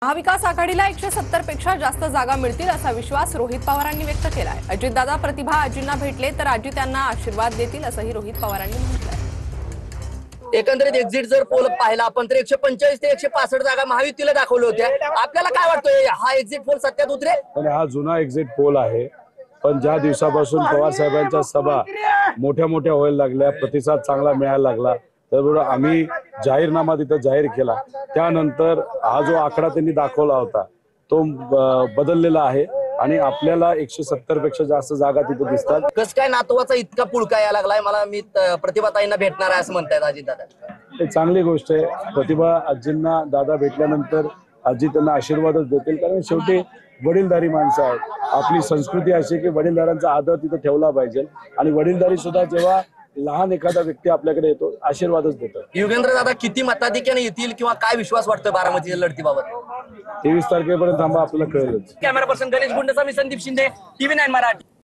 महाविकास आघाडीला 170 पेक्षा जास्त जागा मिळतील असा विश्वास रोहित पवारांनी व्यक्त केलाय। अजितदादा प्रतिभा आजींना भेटले तर आजी त्यांना आशीर्वाद देतील असंही रोहित पवारांनी म्हटलंय। एकंदरीत एक्झिट जर पोल पाहिला आपण तर 145 ते 165 जागा महायुतीला दाखवल्या होत्या। आपल्याला काय वाटतंय हा एक्झिट पोल सत्यात उतरेल? हा जुना एक्झिट पोल आहे, पण ज्या दिवसापासून पवार साहेबांच्या सभा मोठ्या मोठ्या व्हायला लागल्या, प्रतिसाद चांगला मिळायला लागला, त्यामुळे आम्ही जाहीरनामा तिथं जाहीर केला। त्यानंतर हा जो आकडा त्यांनी दाखवला होता तो बदललेला आहे आणि आपल्याला 170 पेक्षा जास्त जागा तिथे दिसतात। कस काय नातवाचा इतका पुळका यायला लागलाय? मला मी प्रतिभाताईंना भेटणार आहे असं म्हणतायत अजितदादा। हे चांगली गोष्ट आहे। प्रतिभा आजींना दादा भेटल्यानंतर आजी त्यांना आशीर्वादच देतील, कारण शेवटी वडीलधारी माणसं आहेत। आपली संस्कृती अशी की वडीलधारांचा आदर तिथे ठेवला पाहिजे आणि वडीलधारी सुद्धा जेव्हा लहान एखादा व्यक्ती आपल्याकडे येतो आशीर्वादच देतो। युगेंद्र दादा किती मताधिक्याने येतील किंवा काय विश्वास वाटतोय बारामतीच्या लढतीबाबत? 23 तारखेपर्यंत थांबा, आपल्याला कळेलच। कॅमेरा पर्सन गणेश गुंडचा मी संदीप शिंदे, TV9 मराठी।